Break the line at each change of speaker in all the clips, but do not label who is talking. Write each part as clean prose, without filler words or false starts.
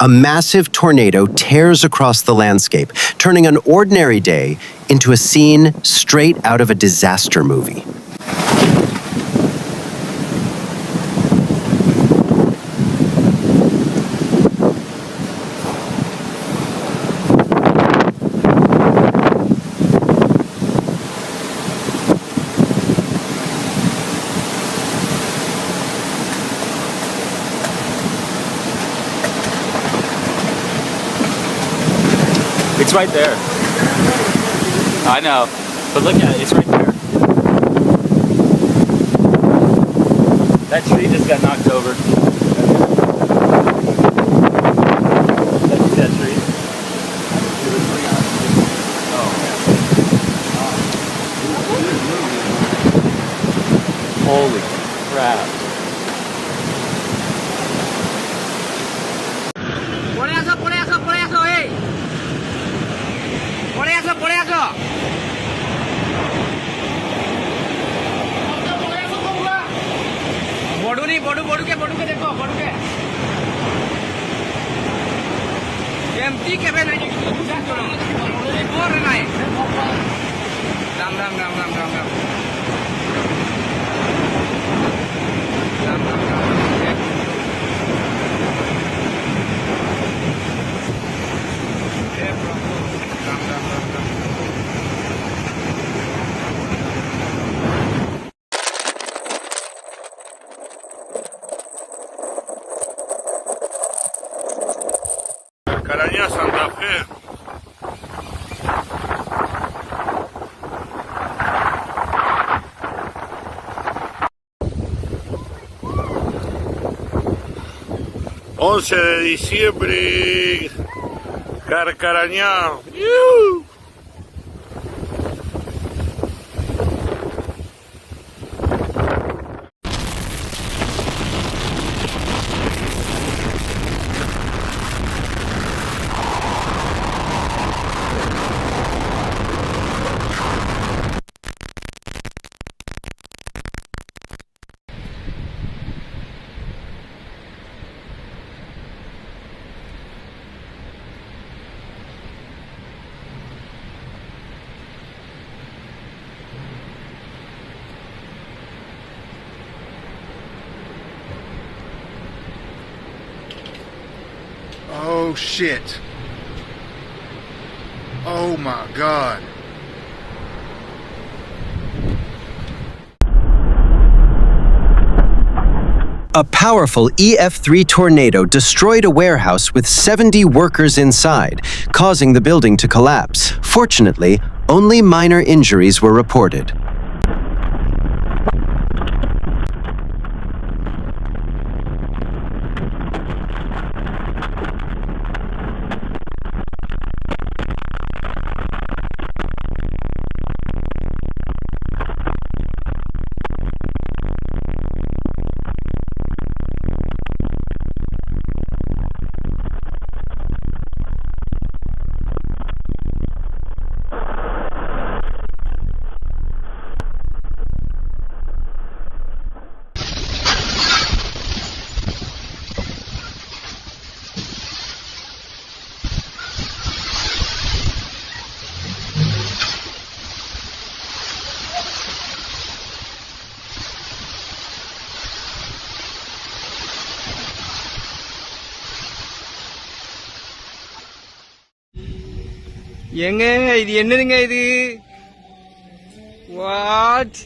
a massive tornado tears across the landscape, turning an ordinary day into a scene straight out of a disaster movie.
It's right there. I know, but look at it, it's right there. That tree just got knocked over. That tree. Holy crap.
बड़ू के देखो बड़ू के MT के बे नहीं और नहीं Ram Ram Ram Ram Ram Ram Ram Ram Ram
Carañá, Santa Fe. ...11 de diciembre... Carcarañá. ¡Yuuu!
Oh shit. Oh my God.
A powerful EF3 tornado destroyed a warehouse with 70 workers inside, causing the building to collapse. Fortunately, only minor injuries were reported.
எங்க இது என்னதுங்க இது what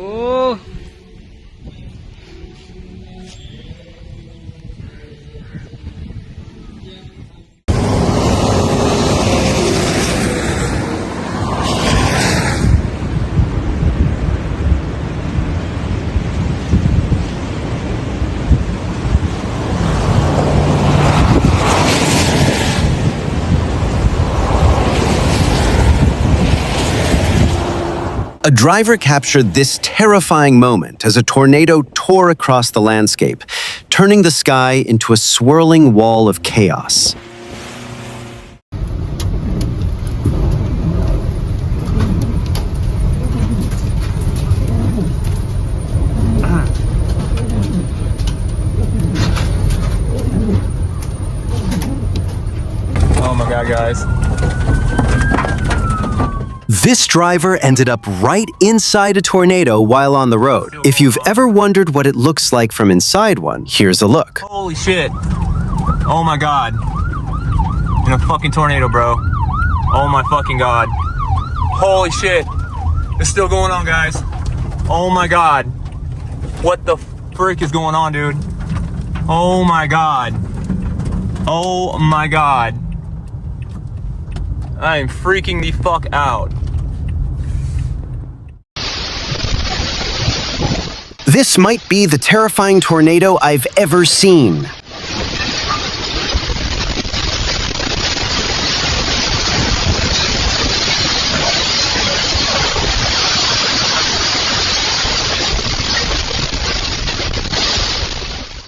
ஓ
A driver captured this terrifying moment as a tornado tore across the landscape, turning the sky into a swirling wall of chaos.
that, guys.
This driver ended up right inside a tornado while on the road. If you've ever wondered what it looks like from inside one, here's a look.
Holy shit. Oh my god. In a fucking tornado, bro. Oh my fucking god. Holy shit. It's still going on, guys. Oh my god. What the frick is going on, dude? Oh my god. Oh my god. I am freaking the fuck out.
This might be the terrifying tornado I've ever seen.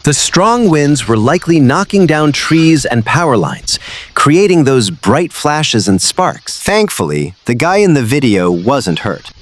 The strong winds were likely knocking down trees and power lines, creating those bright flashes and sparks. Thankfully, the guy in the video wasn't hurt.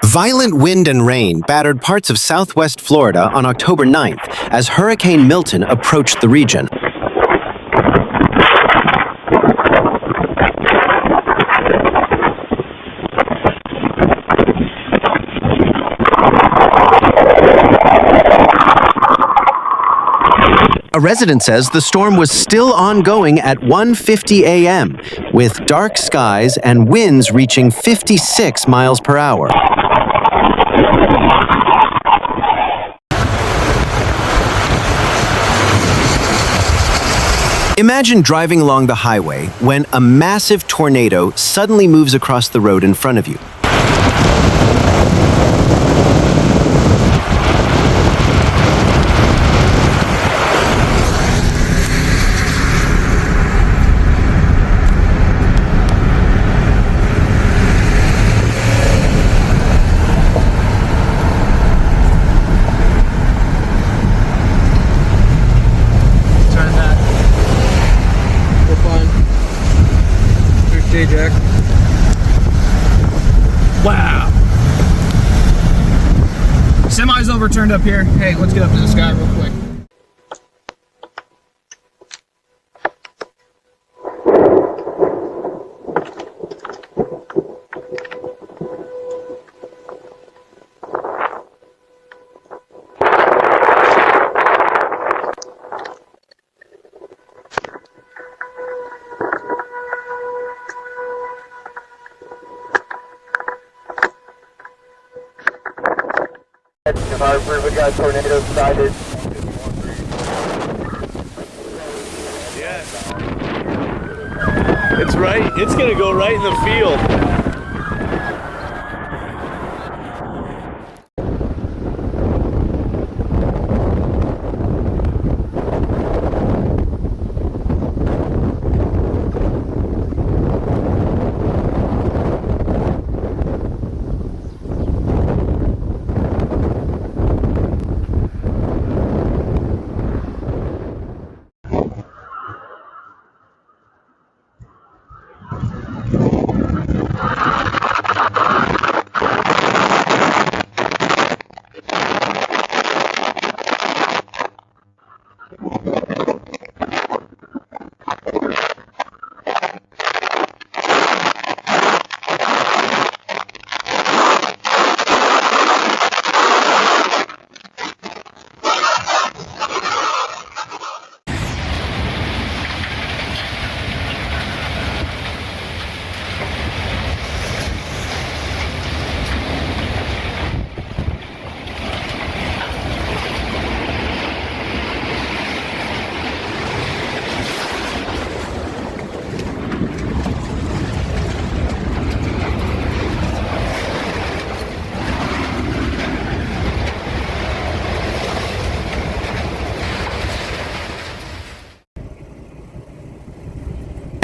Violent wind and rain battered parts of southwest Florida on October 9th as Hurricane Milton approached the region. A resident says the storm was still ongoing at 1:50 a.m., with dark skies and winds reaching 56 miles per hour. Imagine driving along the highway when a massive tornado suddenly moves across the road in front of you.
Jack. Wow. Semi's overturned up here. Hey, let's get up to the sky real quick.
We got tornado sighted.
Yeah. It's right. It's gonna go right in the field.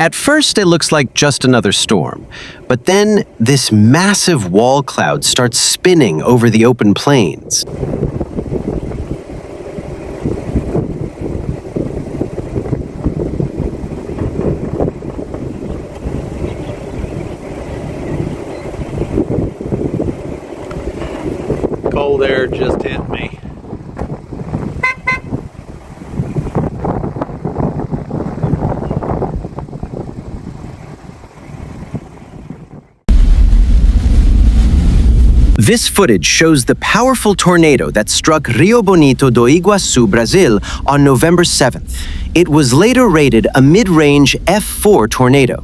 At first, it looks like just another storm, but then this massive wall cloud starts spinning over the open plains.
Cold air just hit me.
This footage shows the powerful tornado that struck Rio Bonito do Iguaçu, Brazil on November 7th. It was later rated a mid-range F4 tornado.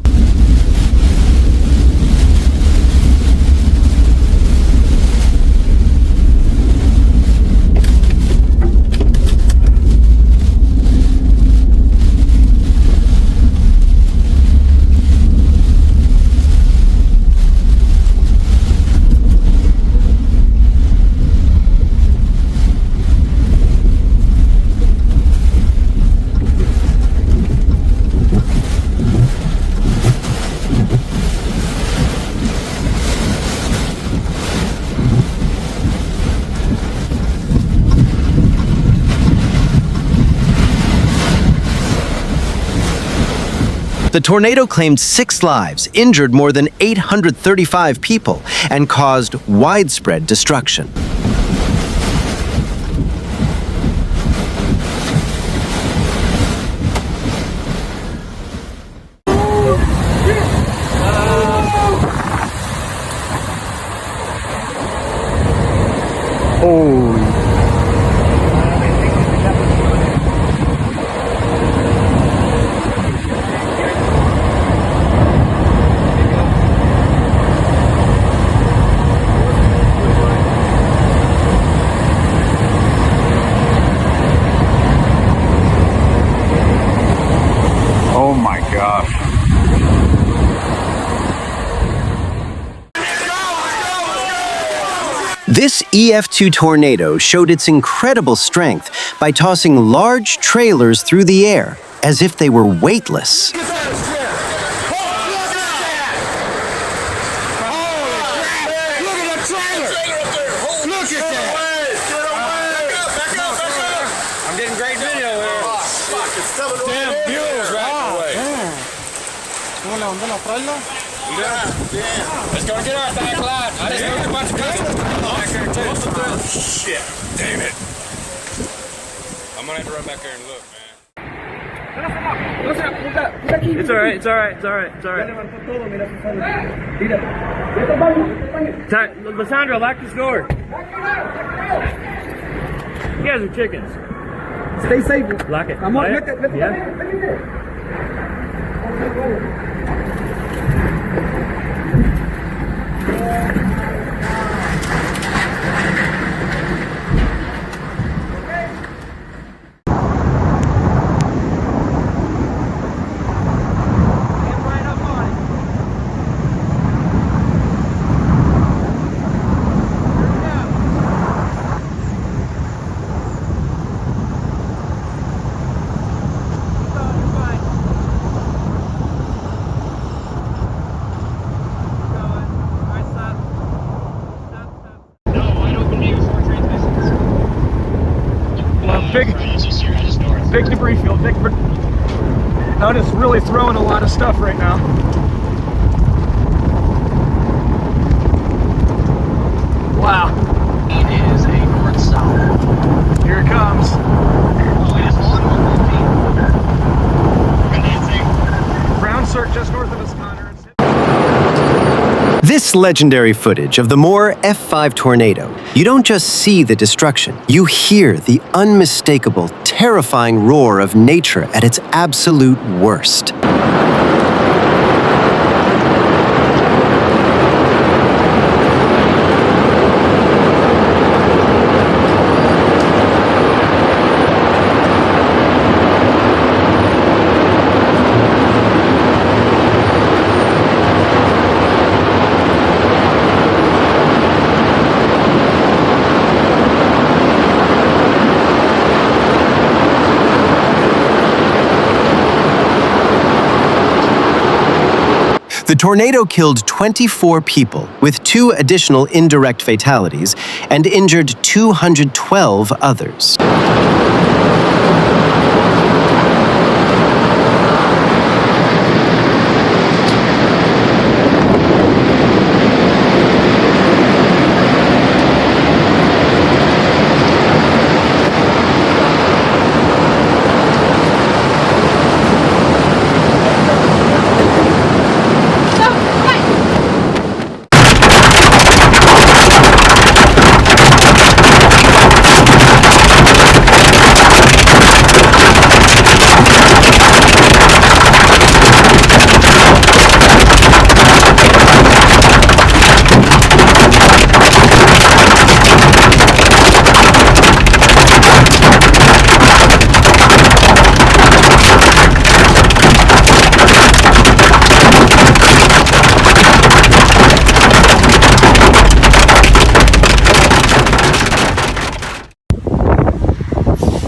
The tornado claimed 6 lives, injured more than 835 people, and caused widespread destruction.
Oh my gosh.
This EF2 tornado showed its incredible strength by tossing large trailers through the air as if they were weightless.
I'm getting great video here.
Damn fuel's right away.
Let's go get our back line. I just moved a bunch of customers back there too.
Shit. Damn it.
I'm gonna have to run back there and look, man.
It's alright, it's alright, it's alright, it's alright. Lissandra, lock this door. You guys are chickens.
Stay safe.
Lock it.
Come on,
Lock it. Yeah.
Big debris field. Out is really throwing a lot of stuff right now. Wow.
It is a north-south.
Here it comes. Ground circ just north of us, Connor.
This legendary footage of the Moore F5 tornado, you don't just see the destruction, you hear the unmistakable, terrifying roar of nature at its absolute worst. The tornado killed 24 people, with 2 additional indirect fatalities, and injured 212 others.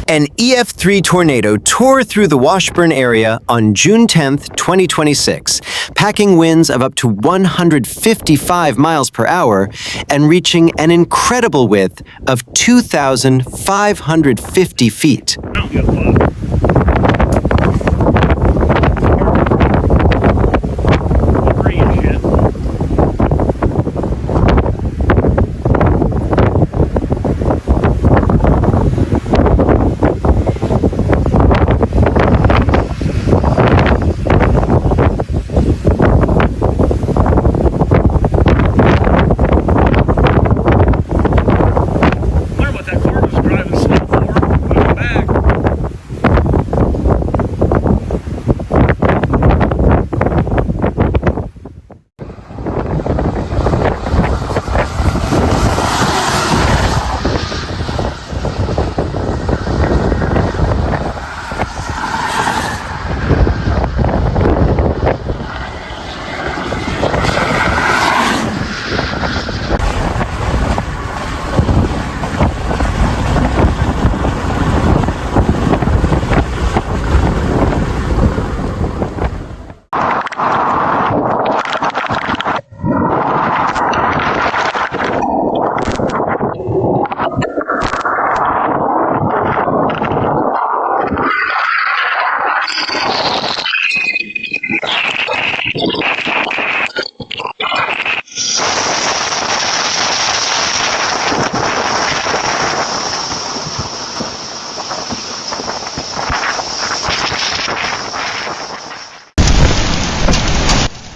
An EF3 tornado tore through the Washburn area on June 10, 2026, packing winds of up to 155 miles per hour and reaching an incredible width of 2,550 feet.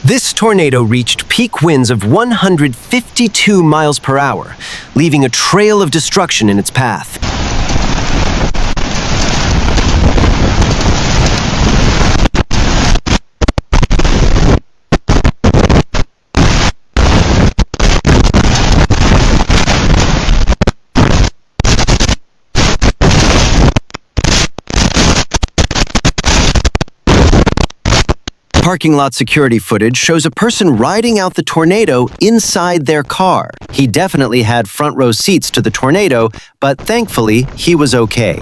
This tornado reached peak winds of 152 miles per hour, leaving a trail of destruction in its path. Parking lot security footage shows a person riding out the tornado inside their car. He definitely had front row seats to the tornado, but thankfully, he was okay.